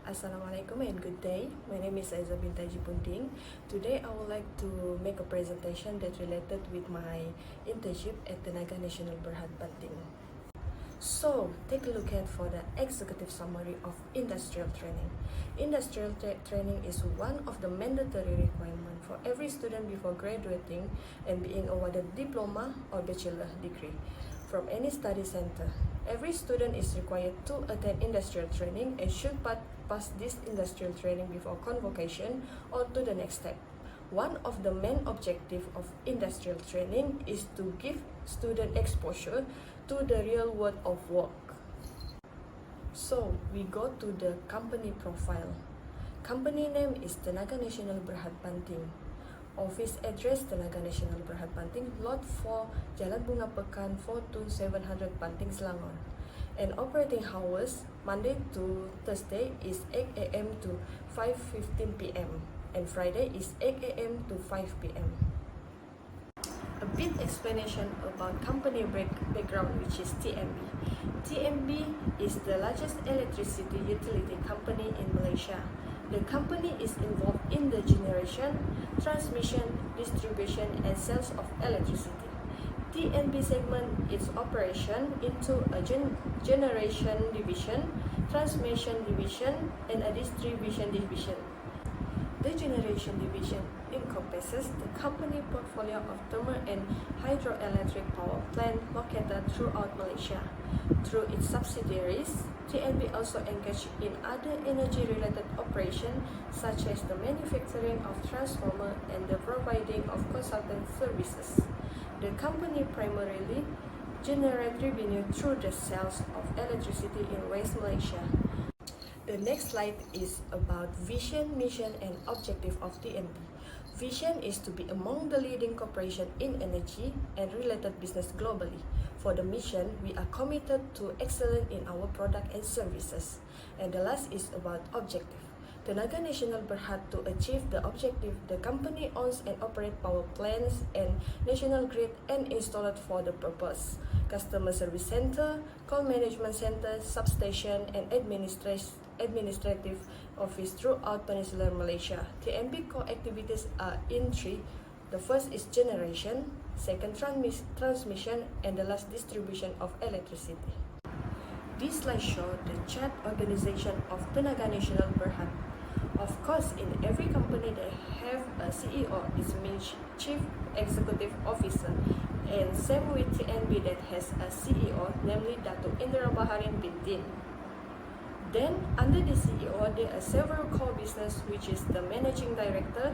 Assalamualaikum and good day. My name is Aiza Bintai Jipunding. Today I would like to make a presentation that related with my internship at Tenaga Nasional Berhad Banting. So, take a look at for the executive summary of industrial training. Industrial training is one of the mandatory requirements for every student before graduating and being awarded diploma or bachelor degree from any study center. Every student is required to attend industrial training and should pass this industrial training before convocation or to the next step. One of the main objectives of industrial training is to give student exposure to the real world of work. So, we go to the company profile. Company name is Tenaga Nasional Berhad Banting. Office address Tenaga Nasional Berhad Banting, Lot 4, Jalan Bunga Pekan 42700 Banting, Selangor. And operating hours, Monday to Thursday is 8 a.m. to 5:15 p.m. and Friday is 8 a.m. to 5 p.m. A bit explanation about company background, which is TNB. TNB is the largest electricity utility company in Malaysia. The company is involved in the generation, transmission, distribution, and sales of electricity. TNB segment its operation into a generation division, transmission division, and a distribution division. The generation division encompasses the company portfolio of thermal and hydroelectric power plants located throughout Malaysia. Through its subsidiaries, TNB also engaged in other energy-related operations such as the manufacturing of transformer and the providing of consultant services. The company primarily generates revenue through the sales of electricity in West Malaysia. The next slide is about vision, mission, and objective of TNB. Vision is to be among the leading corporations in energy and related business globally. For the mission, we are committed to excellence in our product and services. And the last is about objective. Tenaga Nasional Berhad to achieve the objective. The company owns and operates power plants and national grid and installed for the purpose. Customer service center, call management center, substation, and administrative office throughout Peninsular Malaysia. TNB core activities are in three. The first is generation, second transmission, and the last distribution of electricity. This slide shows the chart organization of Tenaga Nasional Berhad. Of course, in every company they have a CEO, it means Chief Executive Officer, and same with TNB that has a CEO, namely Datuk Indra Baharin Bintin. Then, under the CEO, there are several core business, which is the Managing Director,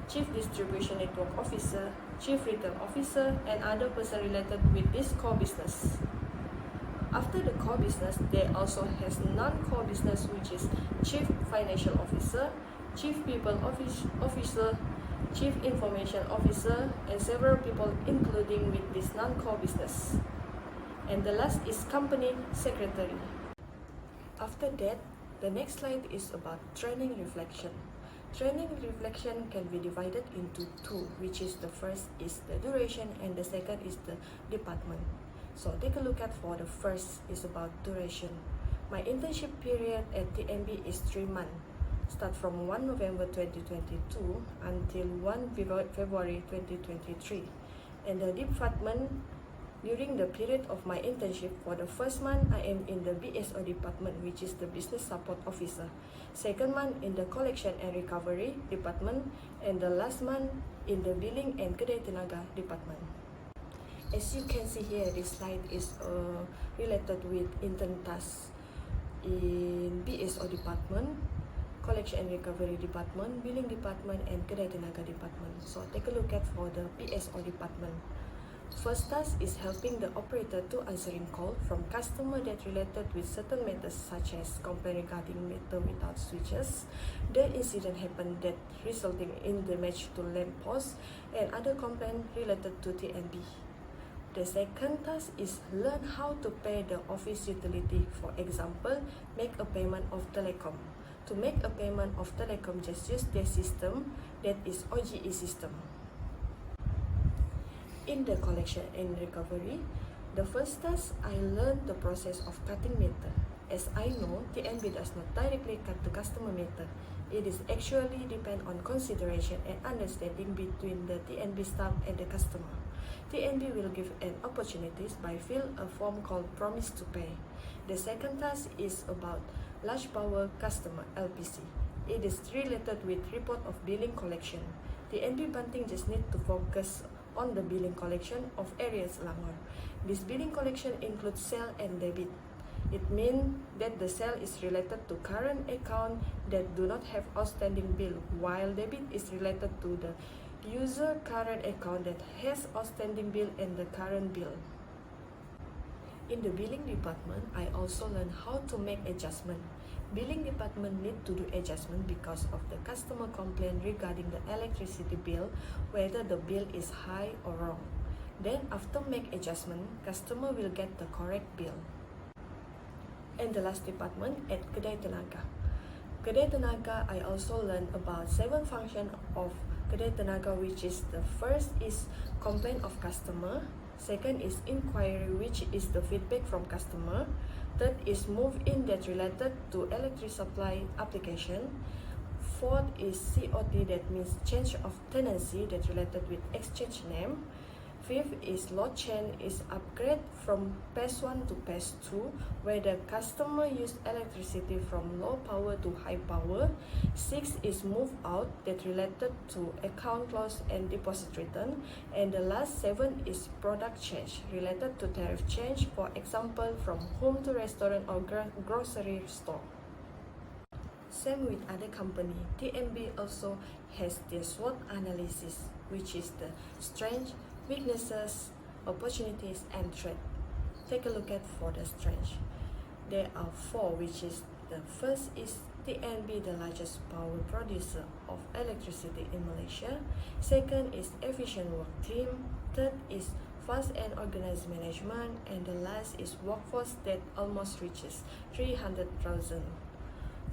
Chief Distribution Network Officer, Chief Retail Officer, and other person related with this core business. After the core business, there also has non-core business, which is Chief Financial Officer, Chief People Officer, Chief Information Officer, and several people including with this non-core business. And the last is Company Secretary. After that, the next slide is about training reflection. Training reflection can be divided into two, which is the first is the duration and the second is the department. So take a look at for the first is about duration. My internship period at TNB is 3 months. Start from 1 November 2022 until 1 February 2023. And the department, during the period of my internship, for the first month, I am in the BSO department, which is the Business Support Officer. Second month in the Collection and Recovery department, and the last month in the Billing and Kedai Tenaga department. As you can see here, this slide is related with intern tasks in BSO department, Collection and Recovery department, Billing department, and Kedai Tenaga department. So take a look at for the BSO department. First task is helping the operator to answering call from customer that related with certain matters such as complaint regarding meter without switches. The incident happened that resulting in damage to lamp post and other complaint related to TNB. The second task is learn how to pay the office utility. For example, make a payment of telecom. To make a payment of telecom, just use their system, that is OGE system. In the collection and recovery, the first task I learned the process of cutting meter. As I know, TNB does not directly cut the customer matter. It is actually depend on consideration and understanding between the TNB staff and the customer. TNB will give an opportunities by fill a form called Promise to Pay. The second task is about large power customer LPC. It is related with report of billing collection. TNB Banting just need to focus on the billing collection of areas Langor. This billing collection includes sale and debit. It means that the sale is related to current account that do not have outstanding bill, while debit is related to the user current account that has outstanding bill and the current bill. In the billing department, I also learned how to make adjustment. Billing department need to do adjustment because of the customer complaint regarding the electricity bill, whether the bill is high or wrong. Then after make adjustment, customer will get the correct bill. And the last department at Kedai Tenaga. Kedai Tenaga, I also learned about 7 functions of Kedai Tenaga, which is the first is complaint of customer, second is inquiry, which is the feedback from customer, third is move-in that related to electric supply application, fourth is COT, that means change of tenancy that related with exchange name, fifth is load change, is upgrade from PAS 1 to PAS 2, where the customer use electricity from low power to high power. Sixth is move out, that related to account close and deposit return. And the last 7 is product change, related to tariff change, for example from home to restaurant or grocery store. Same with other company, TNB also has the SWOT analysis, which is the strength, weaknesses, opportunities, and threat. Take a look at for the strength. There are 4, which is the first is TNB, the largest power producer of electricity in Malaysia. Second is efficient work team. Third is fast and organized management. And the last is workforce that almost reaches 300,000.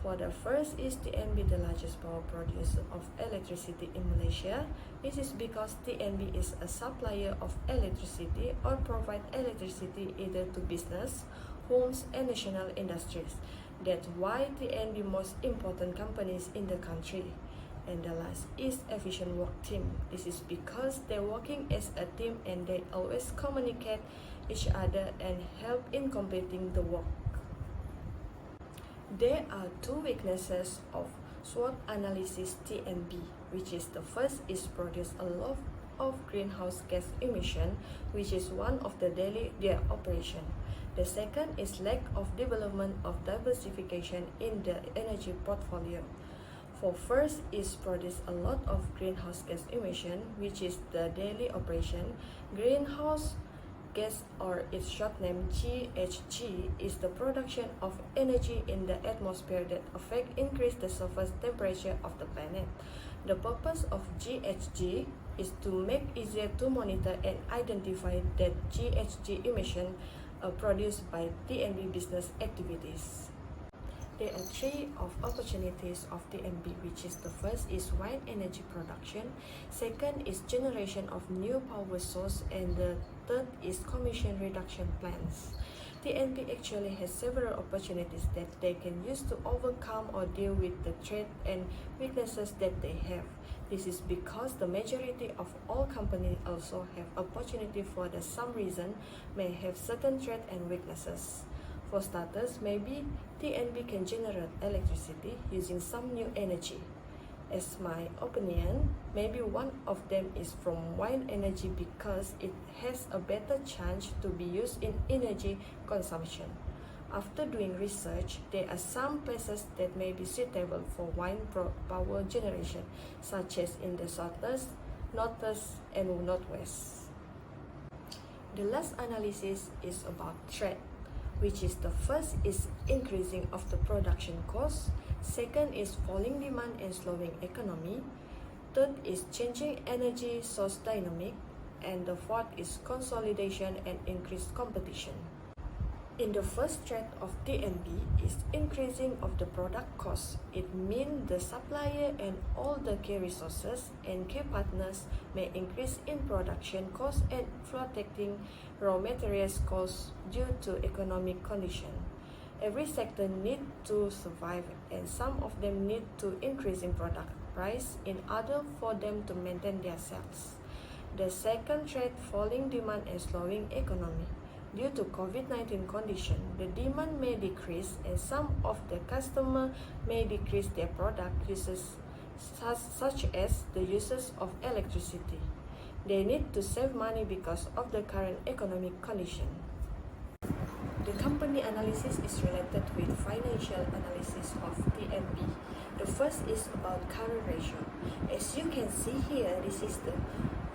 For the first is TNB, the largest power producer of electricity in Malaysia. This is because TNB is a supplier of electricity or provide electricity either to business, homes, and national industries. That's why TNB most important companies in the country. And the last is efficient work team. This is because they're working as a team and they always communicate each other and help in completing the work. There are 2 weaknesses of SWOT analysis TNB, which is the first is produce a lot of greenhouse gas emission, which is one of the daily their operation. The second is lack of development of diversification in the energy portfolio. For first is produce a lot of greenhouse gas emission, which is the daily operation. Greenhouse gas, or its short name GHG, is the production of energy in the atmosphere that increase the surface temperature of the planet. The purpose of GHG is to make easier to monitor and identify that GHG emission produced by TNB business activities. There are 3 of opportunities of TNB, which is the first is wind energy production, second is generation of new power source, and the third is emission reduction plans. TNB actually has several opportunities that they can use to overcome or deal with the threat and weaknesses that they have. This is because the majority of all companies also have opportunity for the some reason may have certain threat and weaknesses. For starters, maybe TNB can generate electricity using some new energy. As my opinion, maybe one of them is from wind energy because it has a better chance to be used in energy consumption. After doing research, there are some places that may be suitable for wind power generation, such as in the southeast, northeast, and northwest. The last analysis is about threat, which is the first is increasing of the production cost, second is falling demand and slowing economy, third is changing energy source dynamic, and the fourth is consolidation and increased competition. In the first threat of TNB is increasing of the product cost. It means the supplier and all the key resources and key partners may increase in production cost and protecting raw materials costs due to economic condition. Every sector needs to survive, and some of them need to increase in product price in order for them to maintain their sales. The second threat, falling demand and slowing economy. Due to COVID-19 condition, the demand may decrease and some of the customers may decrease their product uses such as the uses of electricity. They need to save money because of the current economic condition. The company analysis is related with financial analysis of TNB. The first is about current ratio. As you can see here, this is the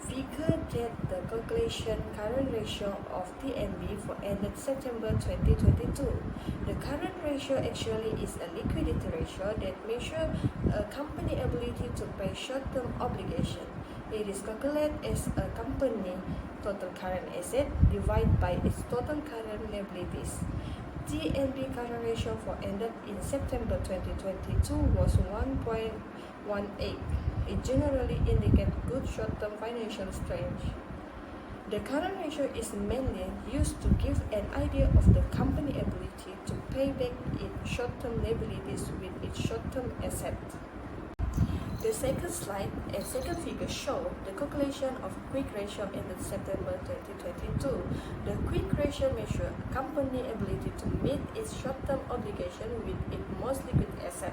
figure that the calculation current ratio of TNB for ended September 2022. The current ratio actually is a liquidity ratio that measures a company ability to pay short-term obligation. It is calculated as a company total current asset divided by its total current liabilities. TNB current ratio for ended in September 2022 was 1.18. It generally indicates good short-term financial strength. The current ratio is mainly used to give an idea of the company ability to pay back its short-term liabilities with its short-term assets. The second slide and second figure show the calculation of quick ratio ended September 2022. The quick ratio measures a company ability to meet its short-term obligation with its most liquid asset.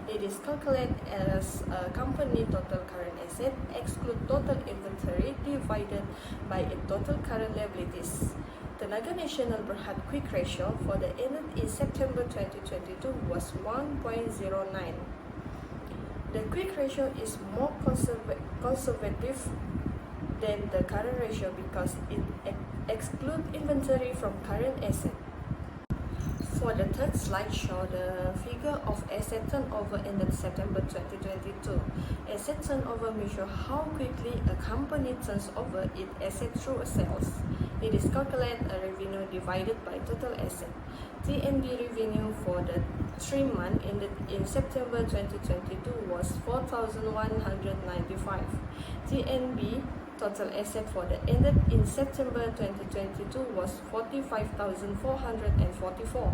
It is calculated as a company total current asset exclude total inventory divided by its total current liabilities. Tenaga Nasional Berhad quick ratio for the ended in September 2022 was 1.09. The quick ratio is more conservative than the current ratio because it excludes inventory from current asset. For the third slide, show the figure of asset turnover ended September 2022. Asset turnover measures how quickly a company turns over its asset through sales. It is calculated a revenue divided by total asset. TNB revenue for the 3 months ended in September 2022 was 4,195. TNB total asset for the ended in September 2022 was 45,444.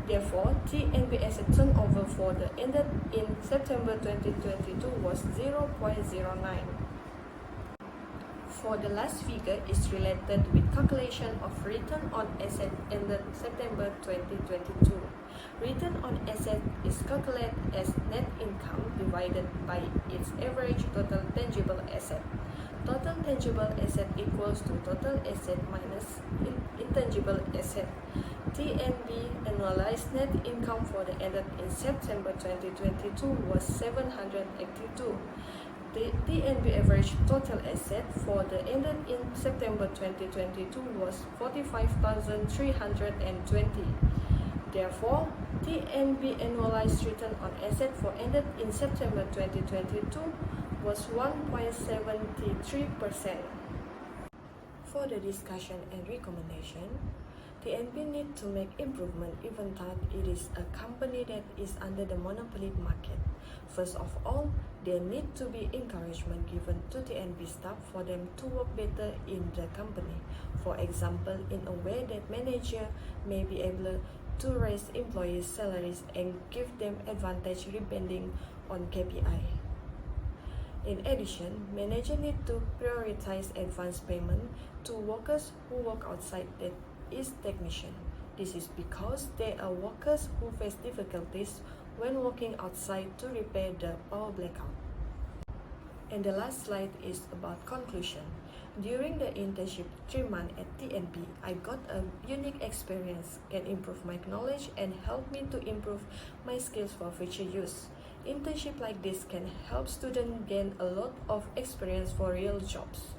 Therefore, TNB asset turnover for the ended in September 2022 was 0.09. For the last figure is related with calculation of return on asset ended September 2022. Return on asset is calculated as net income divided by its average total tangible asset. Total tangible asset equals to total asset minus intangible asset. TNB annualized net income for the ended in September 2022 was 782. The TNB average total asset for the ended in September 2022 was 45,320. Therefore, TNB annualized return on asset for ended in September 2022 was 1.73%. For the discussion and recommendation, TNB need to make improvement even though it is a company that is under the monopoly market. First of all, there need to be encouragement given to TNB staff for them to work better in the company. For example, in a way that manager may be able to raise employees' salaries and give them advantage depending on KPI. In addition, manager need to prioritize advance payment to workers who work outside that is technician. This is because there are workers who face difficulties when working outside to repair the power blackout. And the last slide is about conclusion. During the internship 3 months at TNB, I got a unique experience, can improve my knowledge and help me to improve my skills for future use. Internship like this can help students gain a lot of experience for real jobs.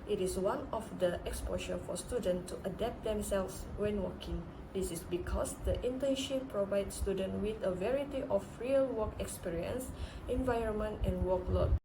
It is one of the exposure for students to adapt themselves when working. This is because the internship provides students with a variety of real work experience, environment, and workload.